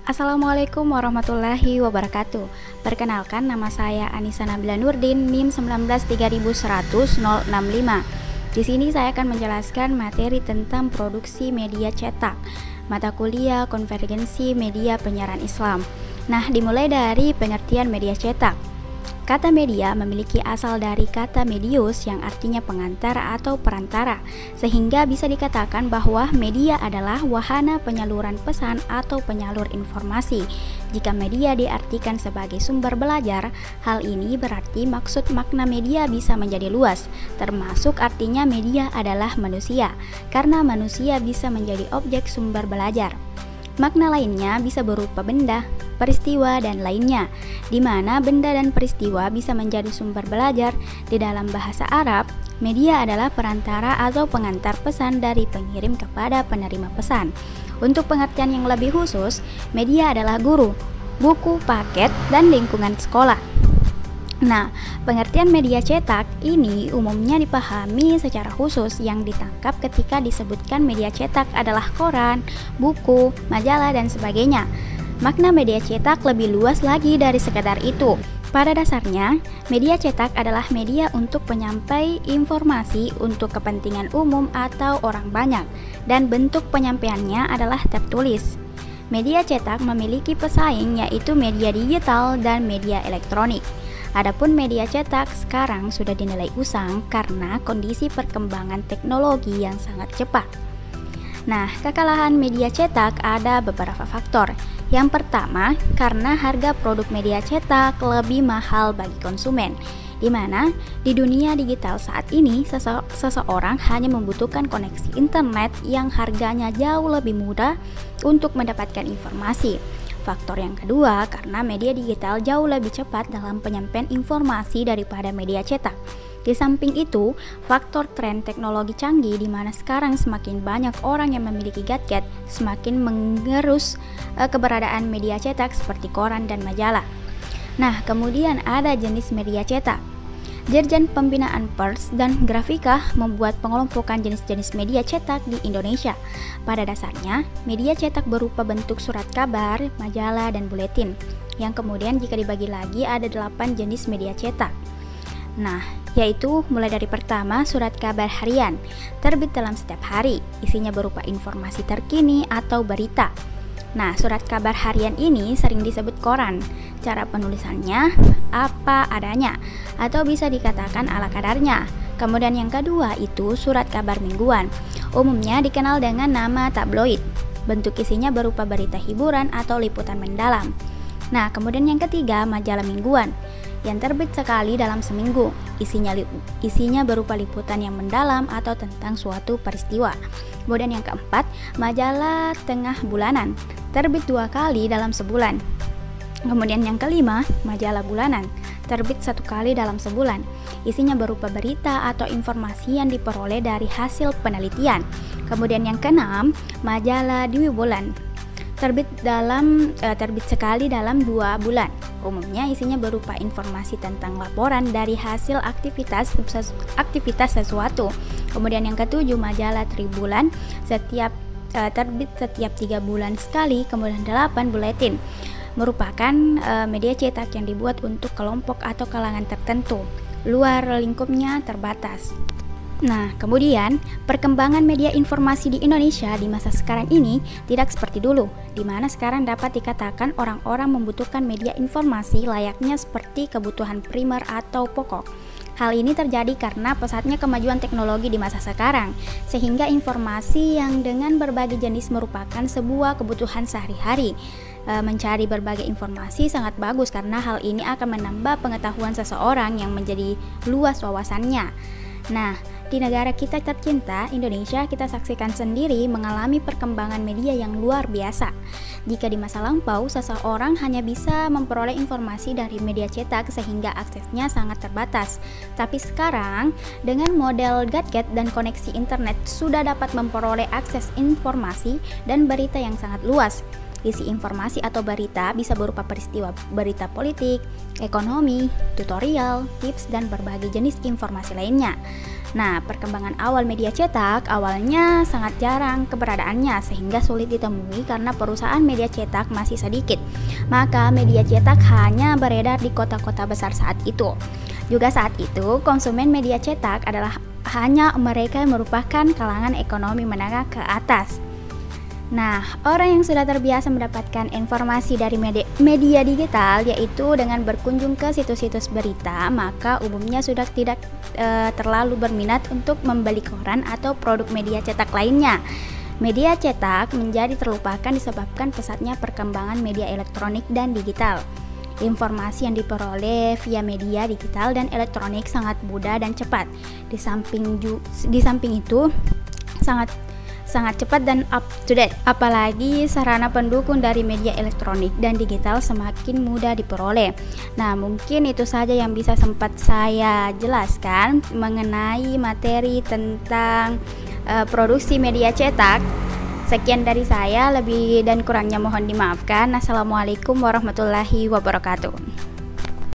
Assalamualaikum warahmatullahi wabarakatuh. Perkenalkan, nama saya Anissa Nabila Nurdin, NIM 193100065. Di sini saya akan menjelaskan materi tentang produksi media cetak, mata kuliah konvergensi media penyiaran Islam. Nah, dimulai dari pengertian media cetak. Kata media memiliki asal dari kata medius yang artinya pengantar atau perantara, sehingga bisa dikatakan bahwa media adalah wahana penyaluran pesan atau penyalur informasi. Jika media diartikan sebagai sumber belajar, hal ini berarti maksud makna media bisa menjadi luas, termasuk artinya media adalah manusia, karena manusia bisa menjadi objek sumber belajar. Makna lainnya bisa berupa benda, peristiwa, dan lainnya, di mana benda dan peristiwa bisa menjadi sumber belajar. Di dalam bahasa Arab, media adalah perantara atau pengantar pesan dari pengirim kepada penerima pesan. Untuk pengertian yang lebih khusus, media adalah guru, buku, paket, dan lingkungan sekolah. Nah, pengertian media cetak ini umumnya dipahami secara khusus yang ditangkap ketika disebutkan media cetak adalah koran, buku, majalah, dan sebagainya. Makna media cetak lebih luas lagi dari sekadar itu. Pada dasarnya, media cetak adalah media untuk penyampai informasi untuk kepentingan umum atau orang banyak, dan bentuk penyampaiannya adalah tertulis. Media cetak memiliki pesaing, yaitu media digital dan media elektronik. Adapun media cetak sekarang sudah dinilai usang karena kondisi perkembangan teknologi yang sangat cepat. Nah, kekalahan media cetak ada beberapa faktor. Yang pertama, karena harga produk media cetak lebih mahal bagi konsumen, di mana di dunia digital saat ini seseorang hanya membutuhkan koneksi internet yang harganya jauh lebih mudah untuk mendapatkan informasi. Faktor yang kedua, karena media digital jauh lebih cepat dalam penyampaian informasi daripada media cetak. Di samping itu, faktor tren teknologi canggih di mana sekarang semakin banyak orang yang memiliki gadget semakin mengerus keberadaan media cetak seperti koran dan majalah. Nah, kemudian ada jenis media cetak. Dirjen Pembinaan Pers dan Grafika membuat pengelompokan jenis-jenis media cetak di Indonesia. Pada dasarnya, media cetak berupa bentuk surat kabar, majalah, dan buletin, yang kemudian jika dibagi lagi ada 8 jenis media cetak. Nah, yaitu mulai dari pertama, surat kabar harian, terbit dalam setiap hari, isinya berupa informasi terkini atau berita. Nah, surat kabar harian ini sering disebut koran. Cara penulisannya apa adanya, atau bisa dikatakan ala kadarnya. Kemudian yang kedua itu surat kabar mingguan. Umumnya dikenal dengan nama tabloid. Bentuk isinya berupa berita hiburan atau liputan mendalam. Nah, kemudian yang ketiga, majalah mingguan yang terbit sekali dalam seminggu. Isinya berupa liputan yang mendalam atau tentang suatu peristiwa. Kemudian yang keempat, majalah tengah bulanan, terbit 2 kali dalam sebulan. Kemudian yang kelima, majalah bulanan, terbit 1 kali dalam sebulan. Isinya berupa berita atau informasi yang diperoleh dari hasil penelitian. Kemudian yang keenam, majalah dwibulan, terbit sekali dalam 2 bulan. Umumnya isinya berupa informasi tentang laporan dari hasil aktivitas sesuatu. Kemudian yang ketujuh, majalah tribulan, terbit setiap 3 bulan sekali. Kemudian 8, buletin, merupakan media cetak yang dibuat untuk kelompok atau kalangan tertentu. Luar lingkupnya terbatas. Nah, kemudian perkembangan media informasi di Indonesia di masa sekarang ini tidak seperti dulu, di mana sekarang dapat dikatakan orang-orang membutuhkan media informasi layaknya seperti kebutuhan primer atau pokok. Hal ini terjadi karena pesatnya kemajuan teknologi di masa sekarang, sehingga informasi yang dengan berbagai jenis merupakan sebuah kebutuhan sehari-hari. Mencari berbagai informasi sangat bagus karena hal ini akan menambah pengetahuan seseorang yang menjadi luas wawasannya. Nah, di negara kita tercinta, Indonesia, kita saksikan sendiri mengalami perkembangan media yang luar biasa. Jika di masa lampau, seseorang hanya bisa memperoleh informasi dari media cetak sehingga aksesnya sangat terbatas. Tapi sekarang, dengan model gadget dan koneksi internet, sudah dapat memperoleh akses informasi dan berita yang sangat luas. Isi informasi atau berita bisa berupa peristiwa berita politik, ekonomi, tutorial, tips, dan berbagai jenis informasi lainnya. Nah, perkembangan awal media cetak awalnya sangat jarang keberadaannya sehingga sulit ditemui karena perusahaan media cetak masih sedikit. Maka media cetak hanya beredar di kota-kota besar saat itu. Juga saat itu, konsumen media cetak adalah hanya mereka yang merupakan kalangan ekonomi menengah ke atas. Nah, orang yang sudah terbiasa mendapatkan informasi dari media digital, yaitu dengan berkunjung ke situs-situs berita, maka umumnya sudah tidak terlalu berminat untuk membeli koran atau produk media cetak lainnya. Media cetak menjadi terlupakan disebabkan pesatnya perkembangan media elektronik dan digital. Informasi yang diperoleh via media digital dan elektronik sangat mudah dan cepat. Di samping itu, sangat cepat dan up to date. Apalagi sarana pendukung dari media elektronik dan digital semakin mudah diperoleh. Nah, mungkin itu saja yang bisa sempat saya jelaskan mengenai materi tentang produksi media cetak. Sekian dari saya, lebih dan kurangnya mohon dimaafkan. Assalamualaikum warahmatullahi wabarakatuh.